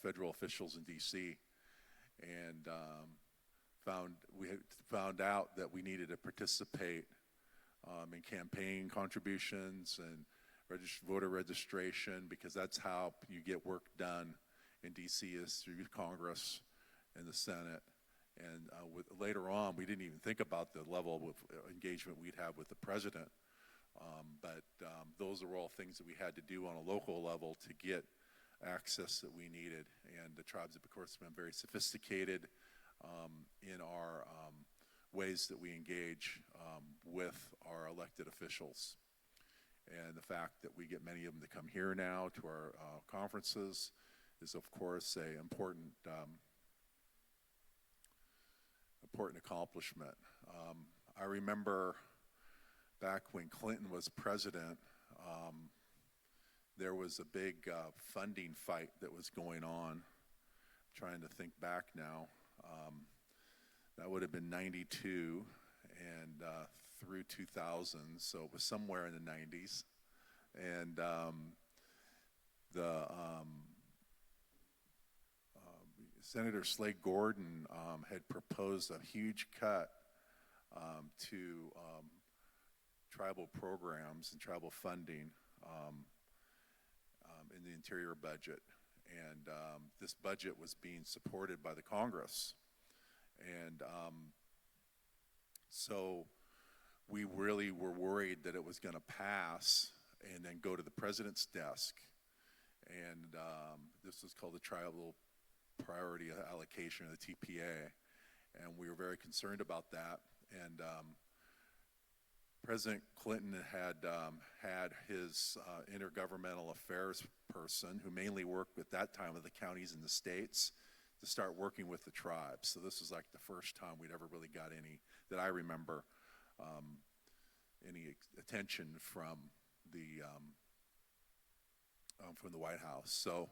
federal officials in D.C. and we had found out that we needed to participate in campaign contributions and voter registration, because that's how you get work done in D.C. is through Congress and the Senate. And later on, we didn't even think about the level of engagement we'd have with the president. But those are all things that we had to do on a local level to get access that we needed. And the tribes have, of course, been very sophisticated in our ways that we engage with our elected officials. And the fact that we get many of them to come here now to our conferences is, of course, an important accomplishment. I remember back when Clinton was president, there was a big funding fight that was going on. I'm trying to think back now. That would have been 92 and through 2000, so it was somewhere in the 90s. And Senator Slade Gordon had proposed a huge cut to tribal programs and tribal funding in the interior budget. And this budget was being supported by the Congress. And so we really were worried that it was going to pass and then go to the president's desk. And this was called the Tribal Priority Allocation, or the TPA. And we were very concerned about that. And President Clinton had had his intergovernmental affairs person, who mainly worked at that time with the counties and the states, to start working with the tribes. So this was like the first time we'd ever really got any, that I remember, any attention from the White House. So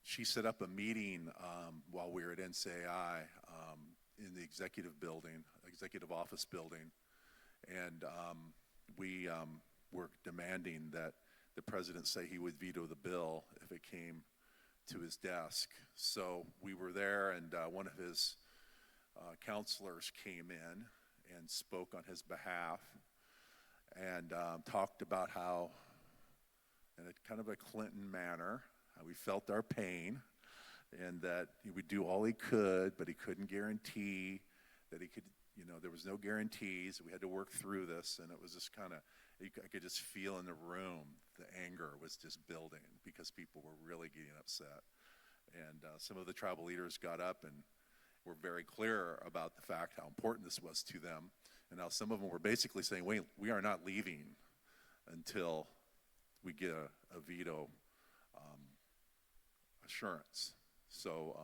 she set up a meeting while we were at NCAI in the executive office building, and we were demanding that the president say he would veto the bill if it came to his desk. So we were there, and one of his counselors came in and spoke on his behalf and talked about how, in a kind of a Clinton manner, how we felt our pain and that he would do all he could, but he couldn't guarantee that he could, there was no guarantees. We had to work through this, and it was just kind of, I could just feel in the room the anger was just building because people were really getting upset. And some of the tribal leaders got up and were very clear about the fact how important this was to them. And now some of them were basically saying, wait, we are not leaving until we get a veto assurance. So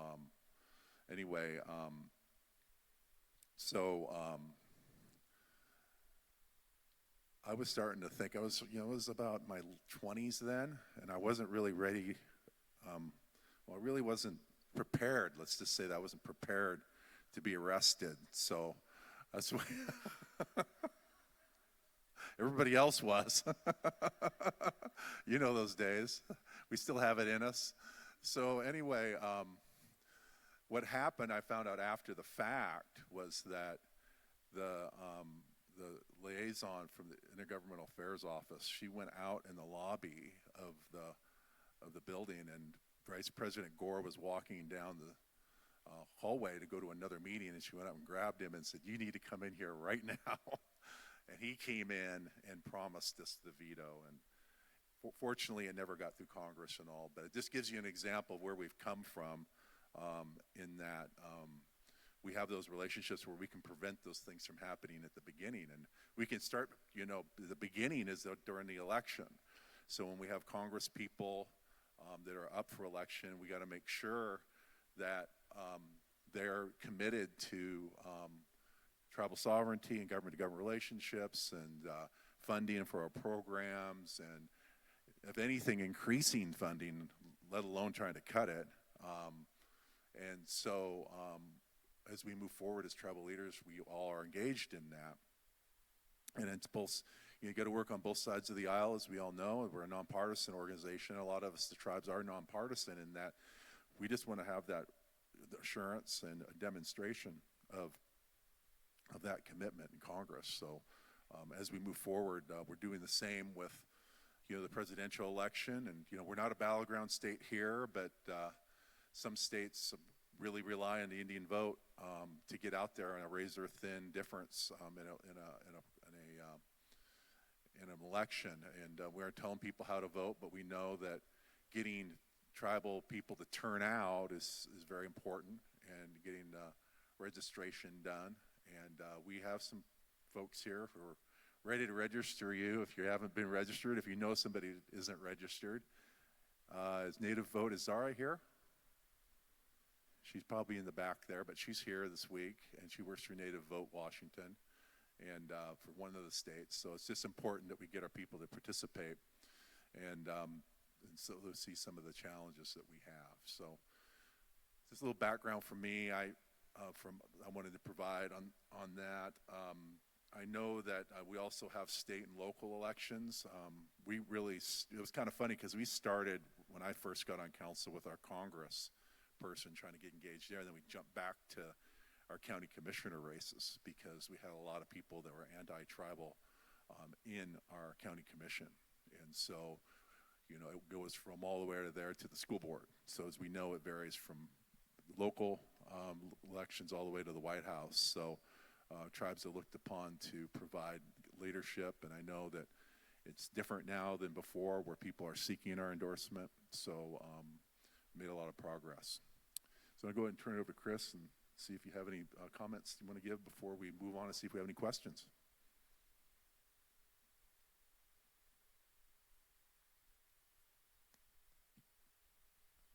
anyway, I was starting to think, I was about my 20s then, and I wasn't really ready. I really wasn't prepared. Let's just say that I wasn't prepared to be arrested. So that's why everybody else was. You know those days. We still have it in us. So anyway, what happened, I found out after the fact, was that the liaison from the Intergovernmental Affairs Office, she went out in the lobby of the building, and Vice President Gore was walking down the hallway to go to another meeting, and she went up and grabbed him and said, "You need to come in here right now." And he came in and promised us the veto, and fortunately it never got through Congress and all, but it just gives you an example of where we've come from, in that we have those relationships where we can prevent those things from happening at the beginning. And we can start, the beginning is during the election. So when we have Congress people that are up for election, we got to make sure that they're committed to tribal sovereignty and government-to-government relationships and funding for our programs, and if anything, increasing funding, let alone trying to cut it. And so as we move forward as tribal leaders, we all are engaged in that. And it's both, you got to work on both sides of the aisle, as we all know. We're a nonpartisan organization. A lot of us, the tribes, are nonpartisan in that we just want to have that assurance and a demonstration of that commitment in Congress. So as we move forward, we're doing the same with the presidential election, and we're not a battleground state here, but some states really rely on the Indian vote to get out there in a razor-thin difference in an election. And we aren't telling people how to vote, but we know that getting tribal people to turn out is very important, and getting registration done. And we have some folks here who are ready to register you if you haven't been registered, if you know somebody that isn't registered. Is Native Vote, is Zara here? She's probably in the back there, but she's here this week, and she works for Native Vote Washington, and for one of the states. So it's just important that we get our people to participate, and so they'll see some of the challenges that we have. So just a little background from me. I wanted to provide on that. I know that we also have state and local elections. It was kind of funny because we started when I first got on council with our Congress person trying to get engaged there, and then we jumped back to our county commissioner races because we had a lot of people that were anti-tribal in our county commission. And so, it goes from all the way there to the school board. So as we know, it varies from local elections all the way to the White House. So tribes are looked upon to provide leadership, and I know that it's different now than before where people are seeking our endorsement. So made a lot of progress. So I'll go ahead and turn it over to Chris and see if you have any comments you want to give before we move on and see if we have any questions.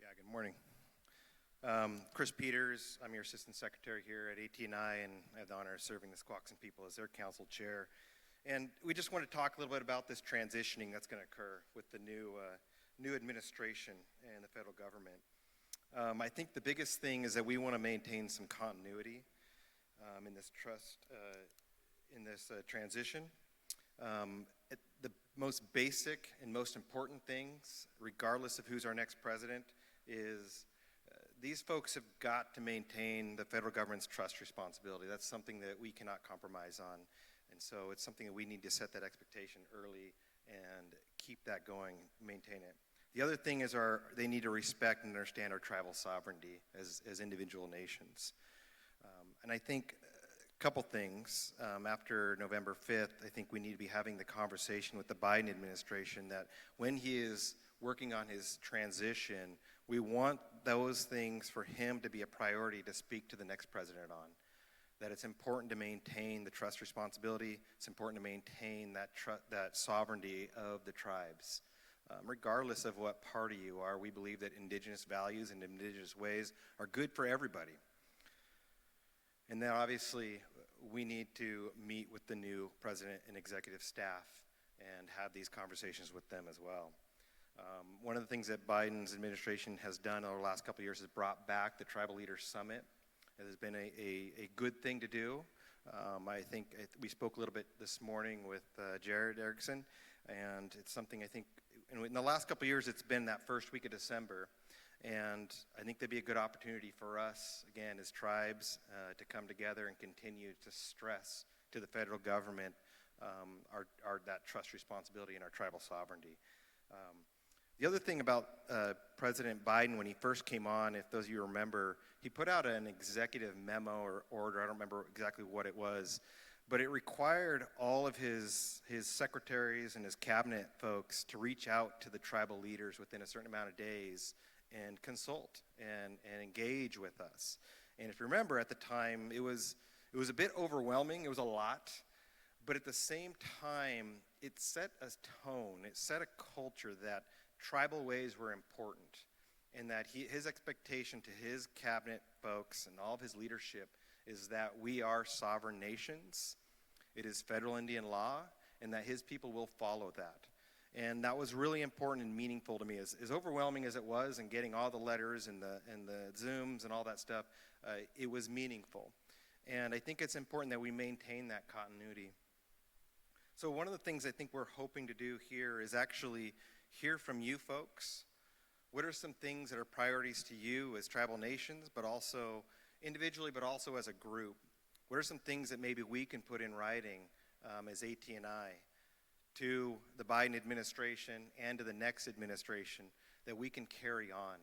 Yeah, good morning. Chris Peters, I'm your Assistant Secretary here at ATNI, and I have the honor of serving the Squaxin people as their council chair. And we just want to talk a little bit about this transitioning that's going to occur with the new administration and the federal government. I think the biggest thing is that we want to maintain some continuity in this transition. The most basic and most important things, regardless of who's our next president, is these folks have got to maintain the federal government's trust responsibility. That's something that we cannot compromise on. And so it's something that we need to set that expectation early and keep that going, maintain it. The other thing is they need to respect and understand our tribal sovereignty as individual nations. And I think a couple things. After November 5th, I think we need to be having the conversation with the Biden administration that when he is working on his transition, we want those things for him to be a priority to speak to the next president on. That it's important to maintain the trust responsibility. It's important to maintain that sovereignty of the tribes. Regardless of what party you are, we believe that indigenous values and indigenous ways are good for everybody. And then obviously, we need to meet with the new president and executive staff and have these conversations with them as well. One of the things that Biden's administration has done over the last couple of years is brought back the Tribal Leaders Summit. It has been a good thing to do. I think we spoke a little bit this morning with Jared Erickson, and it's something I think in the last couple of years it's been that first week of December, and I think there'd be a good opportunity for us, again, as tribes, to come together and continue to stress to the federal government that trust responsibility and our tribal sovereignty. The other thing about President Biden, when he first came on, if those of you remember, he put out an executive memo or order, I don't remember exactly what it was, but it required all of his secretaries and his cabinet folks to reach out to the tribal leaders within a certain amount of days and consult and engage with us. And if you remember at the time, it was a bit overwhelming, it was a lot, but at the same time, it set a tone, it set a culture that tribal ways were important, and that his expectation to his cabinet folks and all of his leadership is that we are sovereign nations, it is federal Indian law, and that his people will follow that. And that was really important and meaningful to me. As overwhelming as it was, and getting all the letters and the Zooms and all that stuff, it was meaningful. And I think it's important that we maintain that continuity. So one of the things I think we're hoping to do here is actually hear from you folks What are some things that are priorities to you as tribal nations, but also individually, but also as a group? What are some things that maybe we can put in writing as ATNI to the Biden administration and to the next administration that we can carry on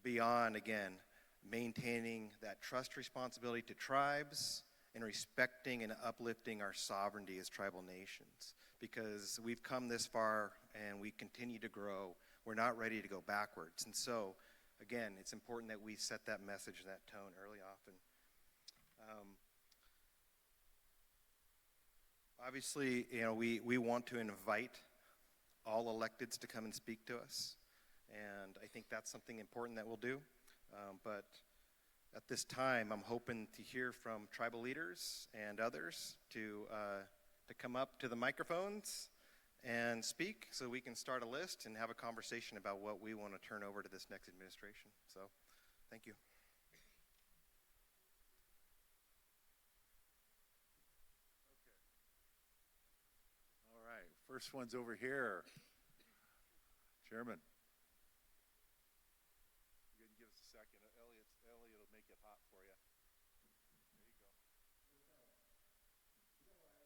beyond, again, maintaining that trust responsibility to tribes and respecting and uplifting our sovereignty as tribal nations? Because we've come this far and we continue to grow. We're not ready to go backwards. And so, again, it's important that we set that message and that tone early often. Obviously, we want to invite all electeds to come and speak to us. And I think that's something important that we'll do. But at this time, I'm hoping to hear from tribal leaders and others to come up to the microphones and speak so we can start a list and have a conversation about what we want to turn over to this next administration. So, thank you. All right, first one's over here. Chairman. You can give us a second. Elliot will make it hot for you. There you go.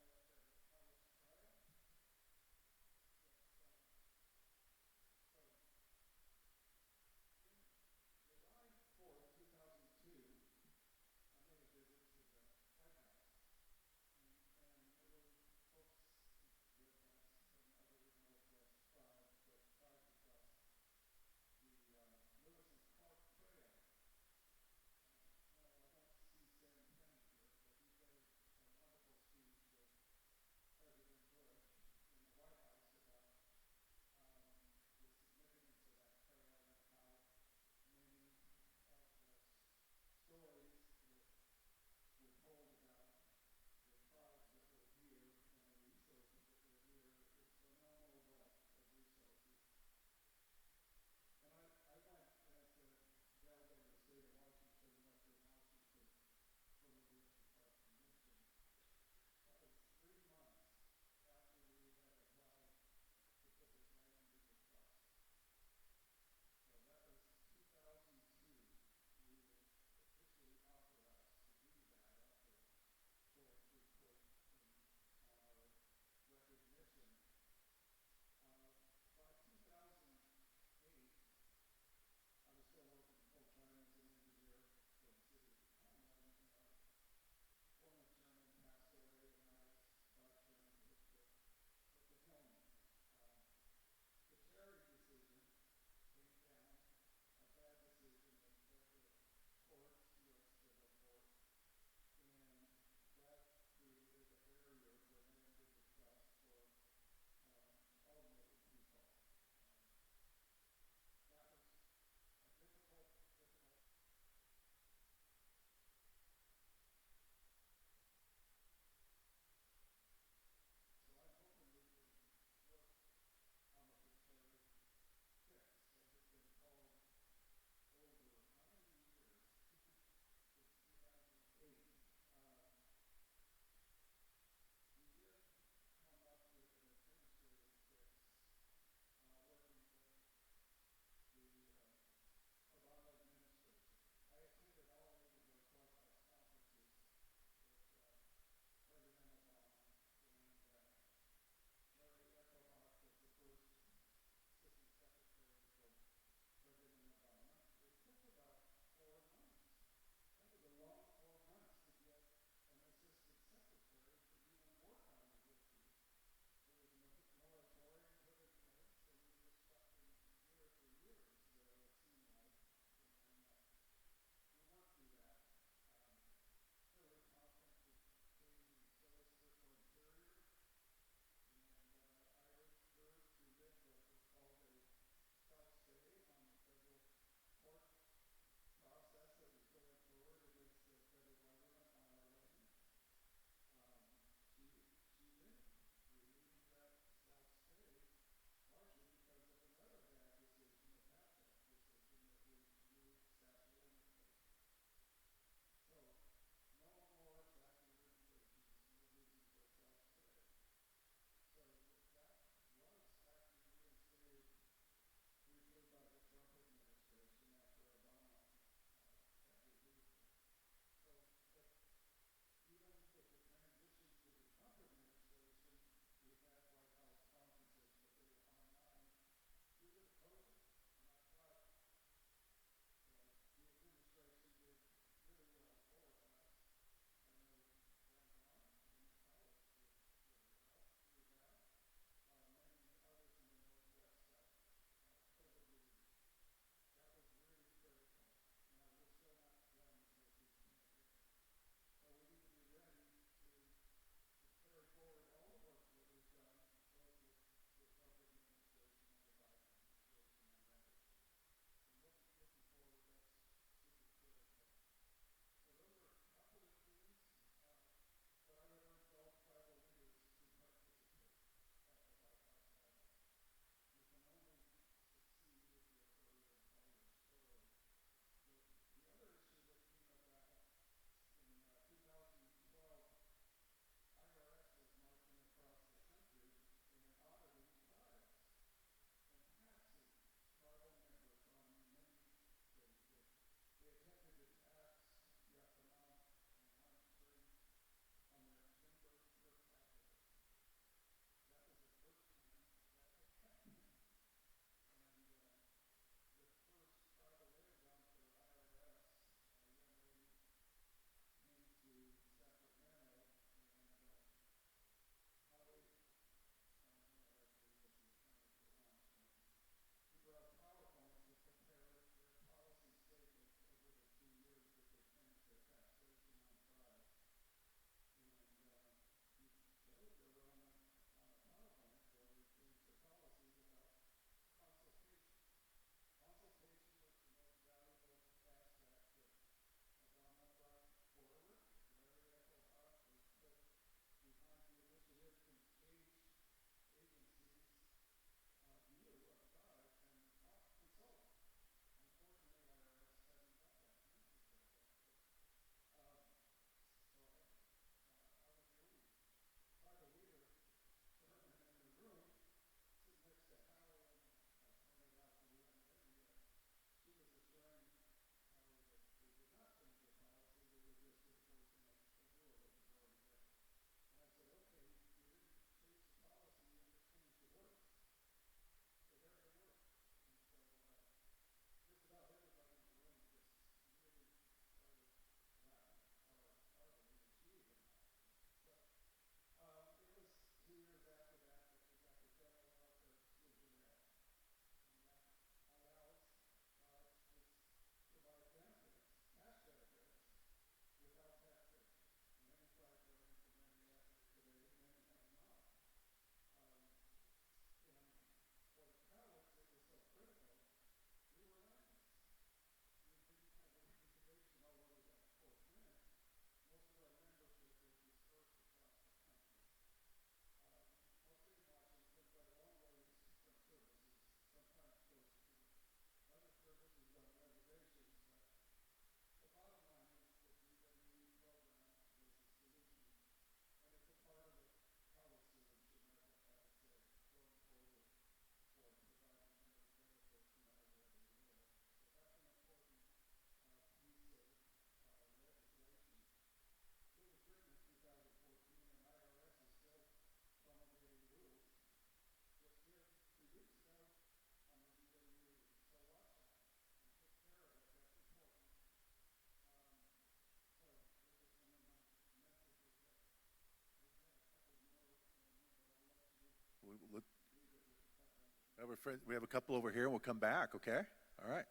We have a couple over here, and we'll come back, okay? All right.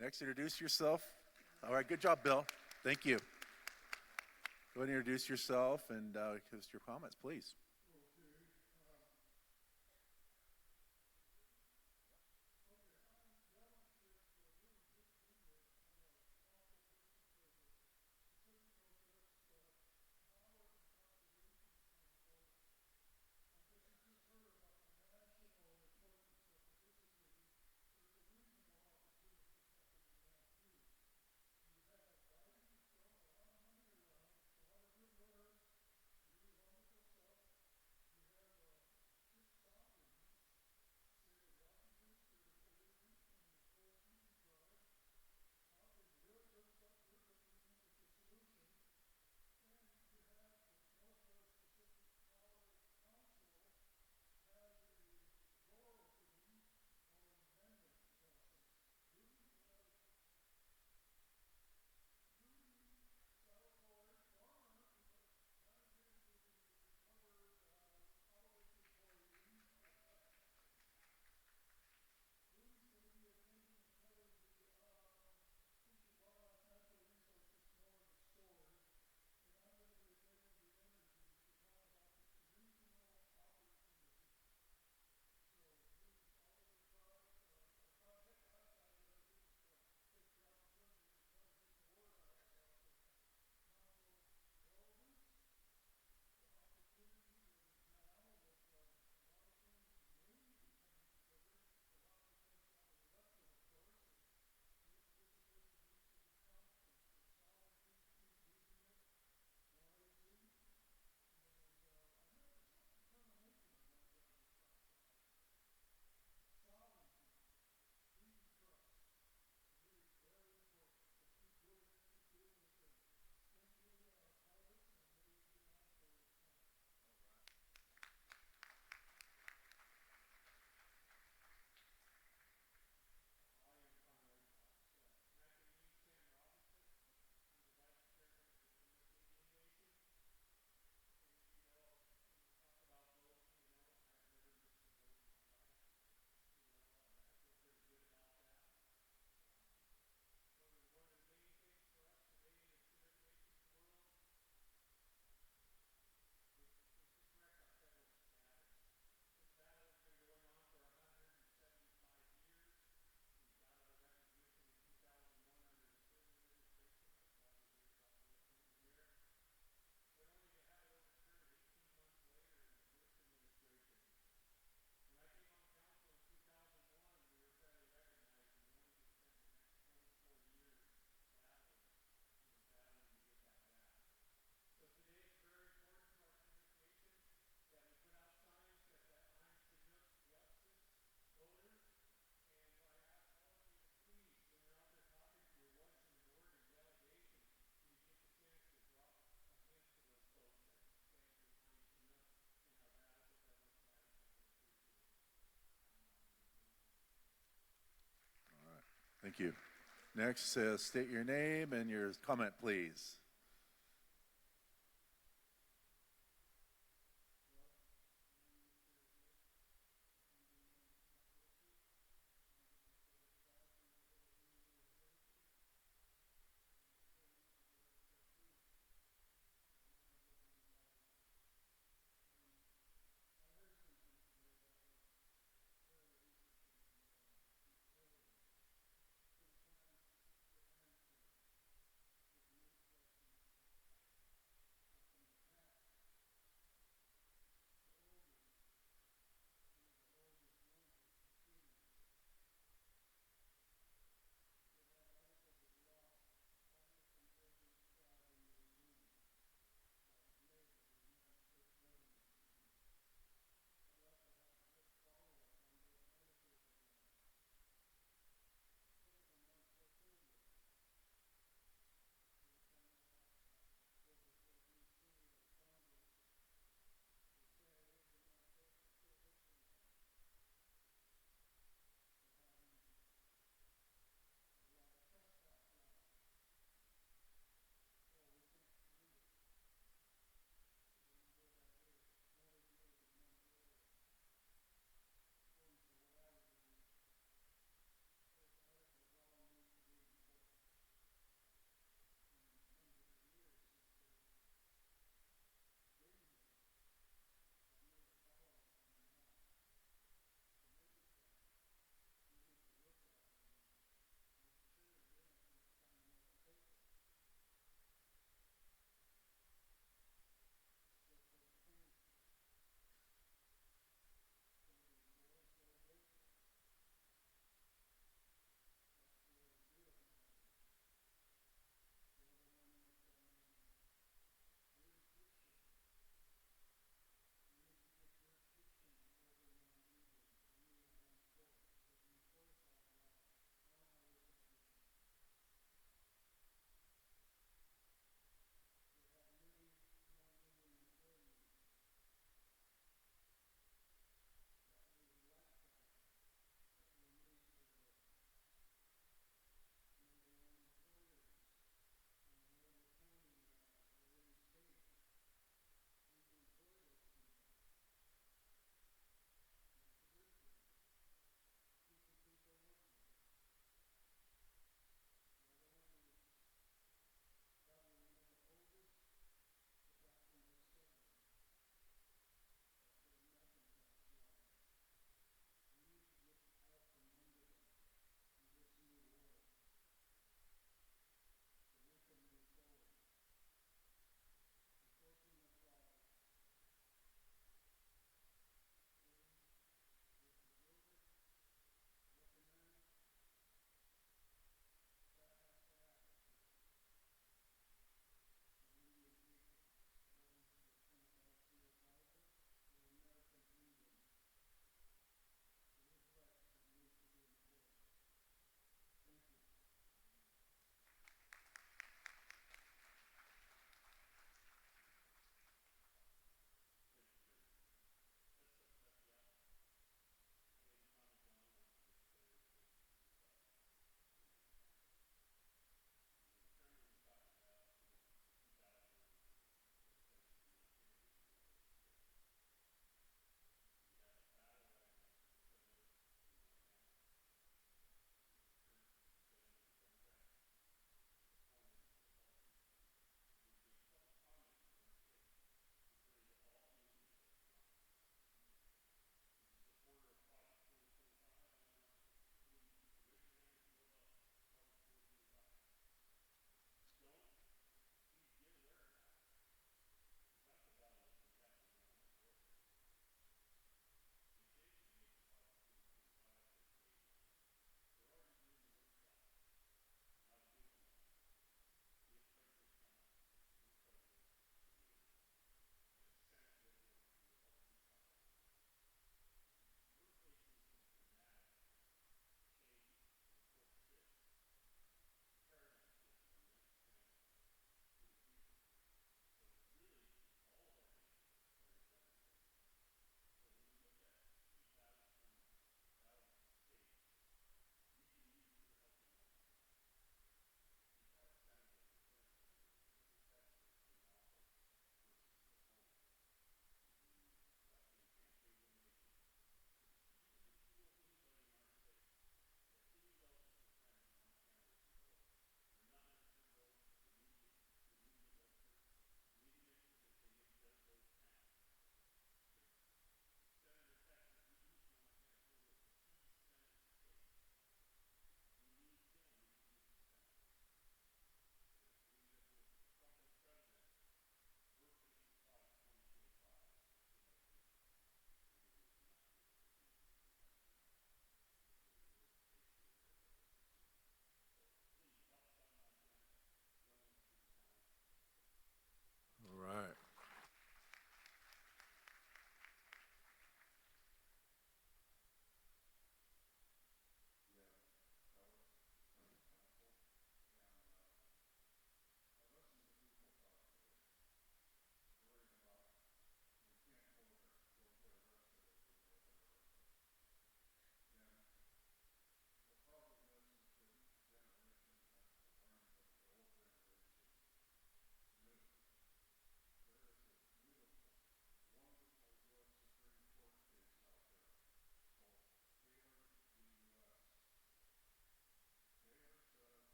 Next, introduce yourself. All right, good job, Bill. Thank you. Go ahead and introduce yourself and give us your comments, please. Thank you. Next, state your name and your comment, please.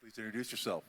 Please introduce yourself.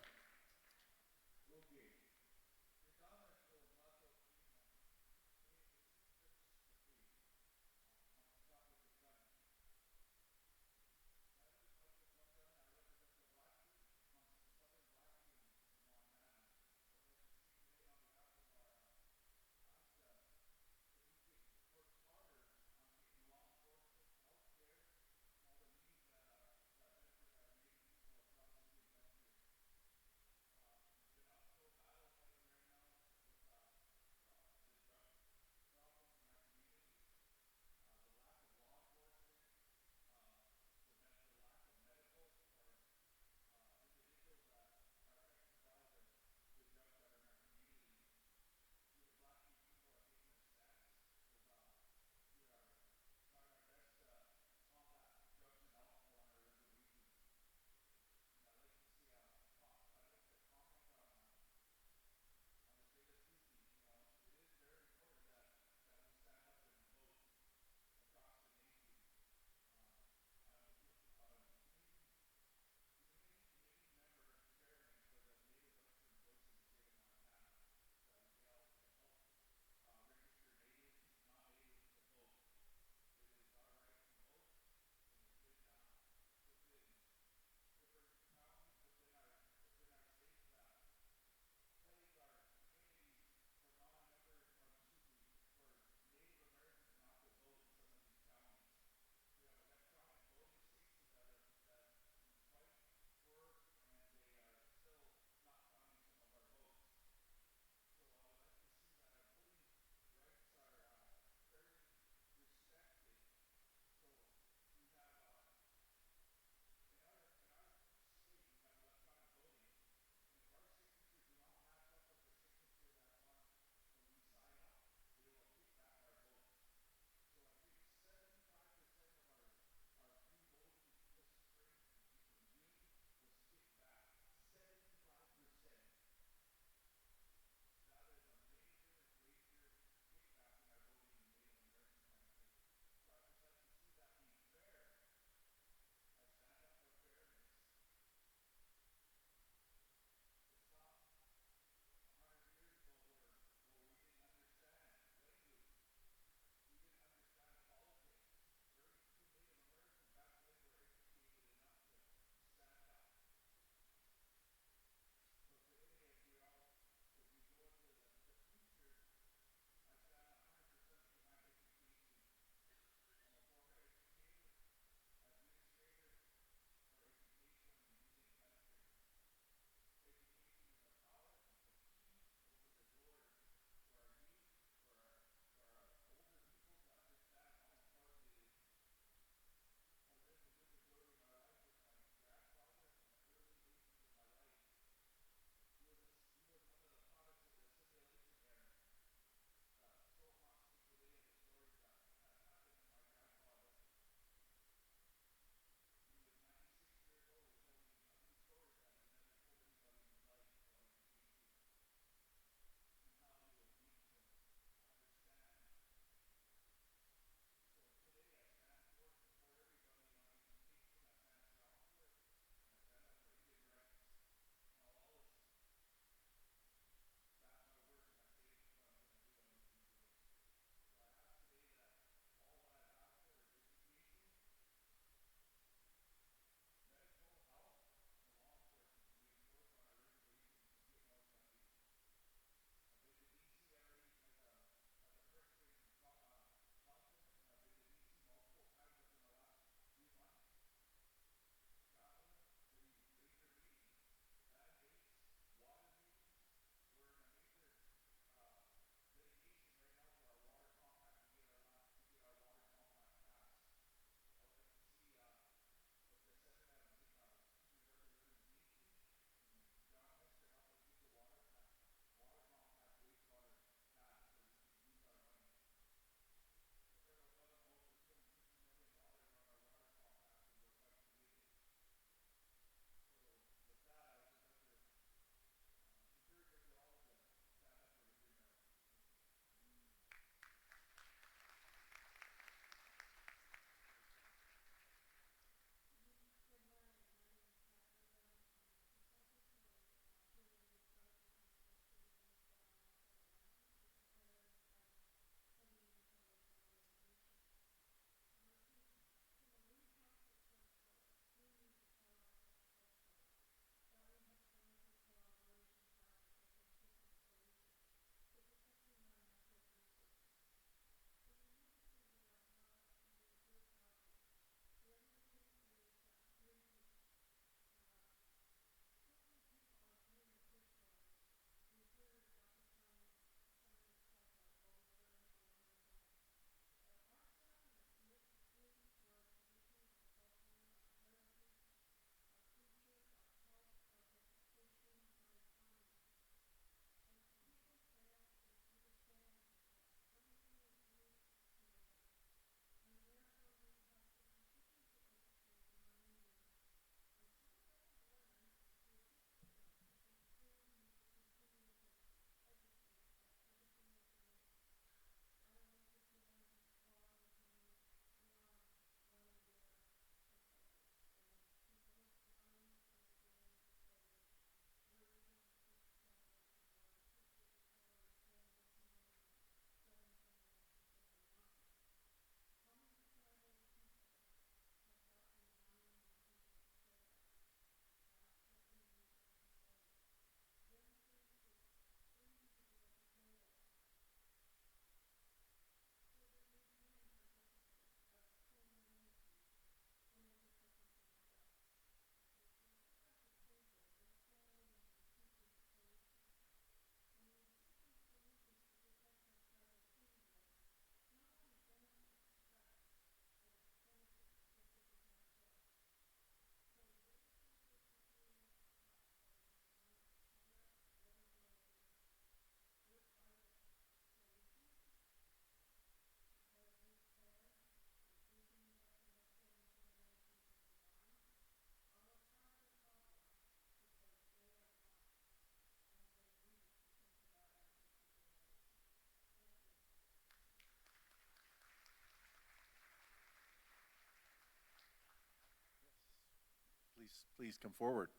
please come forward.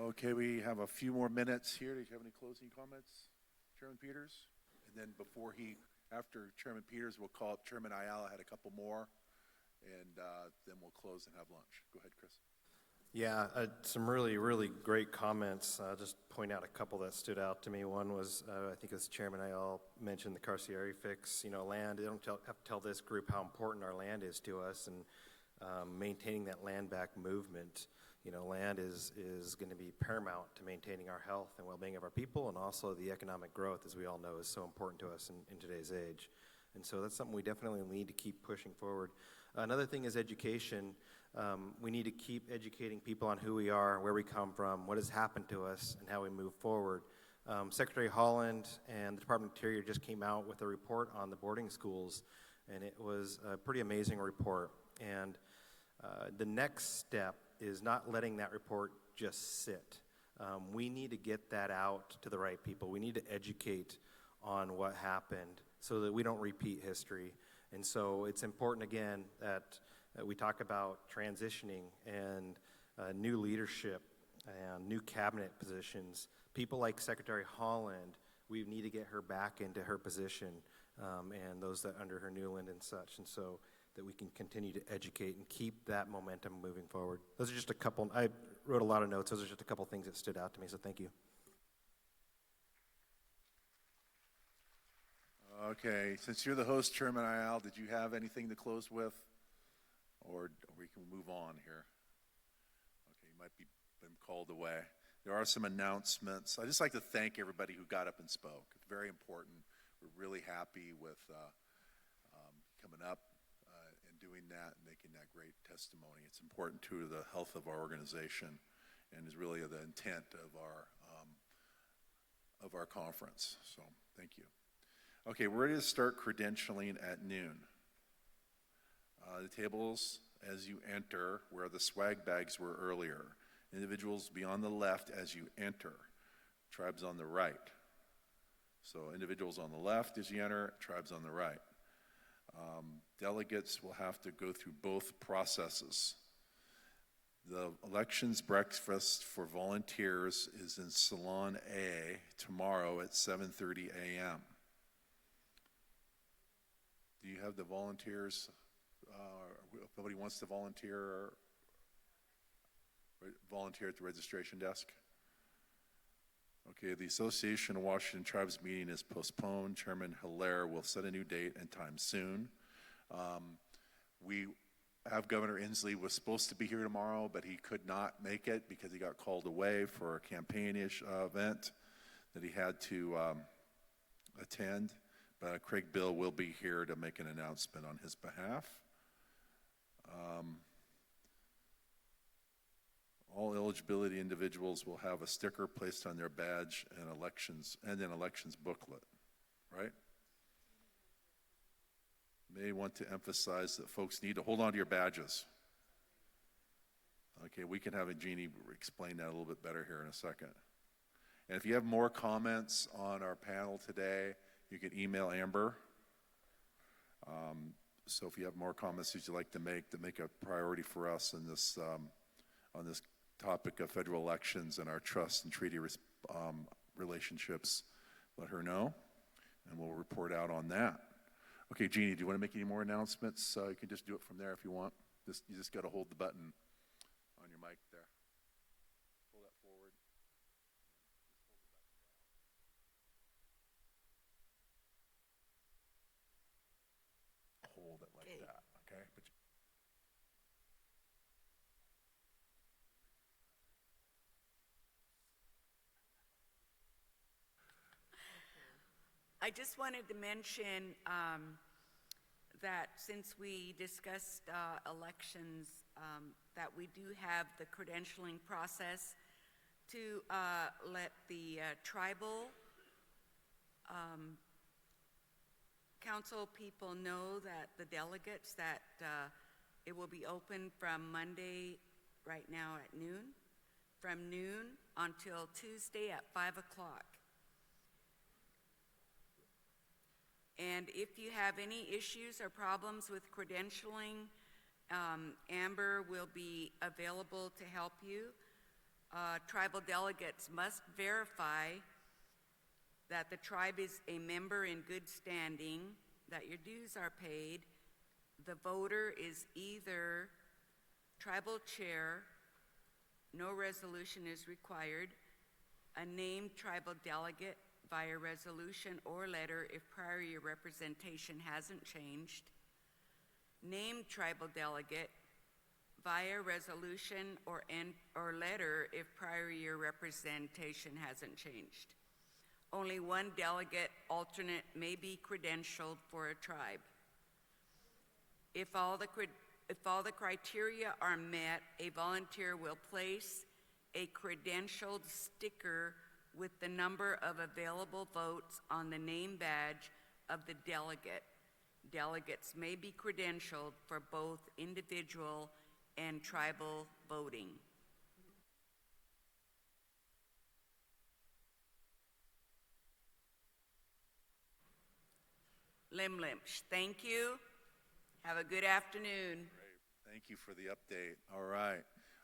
Okay, we have a few more minutes here. Do you have any closing comments, Chairman Peters? And then after Chairman Peters, we'll call up Chairman Ayala, had a couple more, and then we'll close and have lunch. Go ahead, Chris. Yeah, some really, really great comments. I'll just point out a couple that stood out to me. One was, I think as Chairman Ayala mentioned, the carcieri fix. You know, land, they don't have to tell this group how important our land is to us, and maintaining that land back movement. You know, land is going to be paramount to maintaining our health and well-being of our people, and also the economic growth, as we all know, is so important to us in today's age. And so that's something we definitely need to keep pushing forward. Another thing is education. We need to keep educating people on who we are, where we come from, what has happened to us, and how we move forward. Secretary Holland and the Department of Interior just came out with a report on the boarding schools, and it was a pretty amazing report. And the next step is not letting that report just sit. We need to get that out to the right people. We need to educate on what happened so that we don't repeat history. And so it's important, again, that we talk about transitioning and new leadership and new cabinet positions. People like Secretary Holland, we need to get her back into her position, and those that under her Newland and such, and so that we can continue to educate and keep that momentum moving forward. Those are just a couple. I wrote a lot of notes. Those are just a couple things that stood out to me, so thank you. Okay, since you're the host, Chairman Ayala, did you have anything to close with? Or we can move on here. Okay, you might be been called away. There are some announcements. I'd just like to thank everybody who got up and spoke. It's very important. We're really happy with coming up and doing that and making that great testimony. It's important to the health of our organization and is really the intent of our conference. So thank you. Okay, we're ready to start credentialing at noon. The tables as you enter where the swag bags were earlier. Individuals be on the left as you enter. Tribes on the right. So individuals on the left as you enter, tribes on the right. Delegates will have to go through both processes. The elections breakfast for volunteers is in Salon A tomorrow at 7:30 a.m. Do you have the volunteers? If nobody wants to volunteer at the registration desk? Okay, the Association of Washington Tribes meeting is postponed. Chairman Hilaire will set a new date and time soon. We have Governor Inslee was supposed to be here tomorrow, but he could not make it because he got called away for a campaign-ish event that he had to attend. But Craig Bill will be here to make an announcement on his behalf. All eligibility individuals will have a sticker placed on their badge and an elections booklet, right? May want to emphasize that folks need to hold on to your badges. Okay, we can have Jeannie explain that a little bit better here in a second. And if you have more comments on our panel today, you can email Amber. So if you have more comments that you'd like to make a priority for us in this on this topic of federal elections and our trust and treaty relationships, let her know, and we'll report out on that. Okay, Jeannie, do you want to make any more announcements? You can just do it from there if you want. You just got to hold the button on your mic there. Pull that forward. Hold it like that, okay? I just wanted to mention that since we discussed elections, that we do have the credentialing process to let the tribal council people know that the delegates that it will be open from Monday right now at noon, from noon until Tuesday at 5 o'clock. And if you have any issues or problems with credentialing, Amber will be available to help you. tribal delegates must verify that the tribe is a member in good standing, that your dues are paid. The voter is either tribal chair, no resolution is required, a named tribal delegate via resolution or letter if prior year representation hasn't changed, named tribal delegate via resolution or letter if prior year representation hasn't changed. Only one delegate alternate may be credentialed for a tribe. If all the criteria are met, a volunteer will place a credentialed sticker with the number of available votes on the name badge of the delegate. Delegates may be credentialed for both individual and tribal voting. Limlimsh, thank you. Have a good afternoon. Great. Thank you for the update. All right.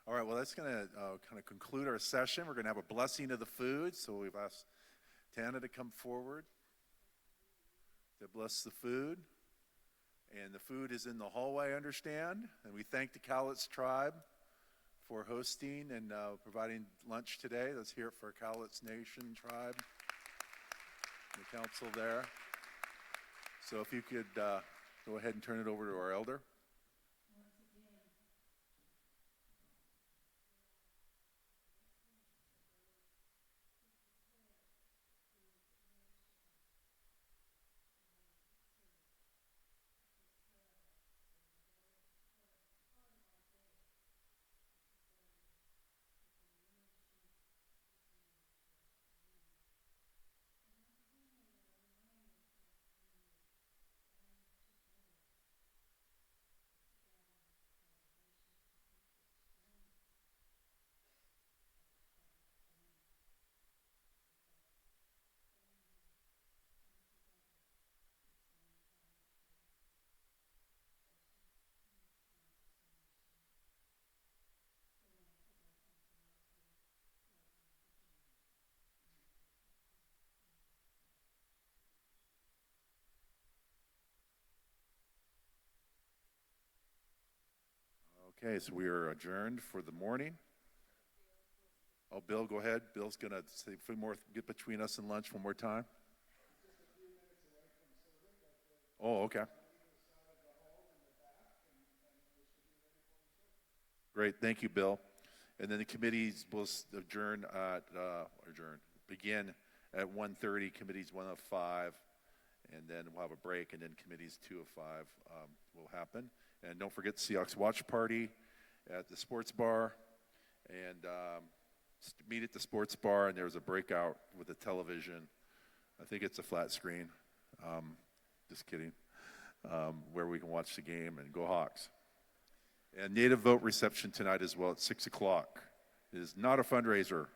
All right, well, that's going to kind of conclude our session. We're going to have a blessing of the food, so we've asked Tana to come forward to bless the food. And the food is in the hallway, I understand. And we thank the Cowlitz tribe for hosting and providing lunch today. Let's hear it for Cowlitz Nation tribe, the council there. So if you could go ahead and turn it over to our elder. Okay, so we are adjourned for the morning. Oh, Bill, go ahead. Bill's going to say a few more, get between us and lunch one more time. Oh, okay. Great, thank you, Bill. And then the committees will begin at 1:30, committees 1 of 5, and then we'll have a break, and then committees 2 of 5 will happen. And don't forget the Seahawks watch party at the sports bar, and meet at the sports bar, and there's a breakout with a television. I think it's a flat screen. Just kidding. Where we can watch the game and go Hawks. And native vote reception tonight as well at 6 o'clock. It is not a fundraiser.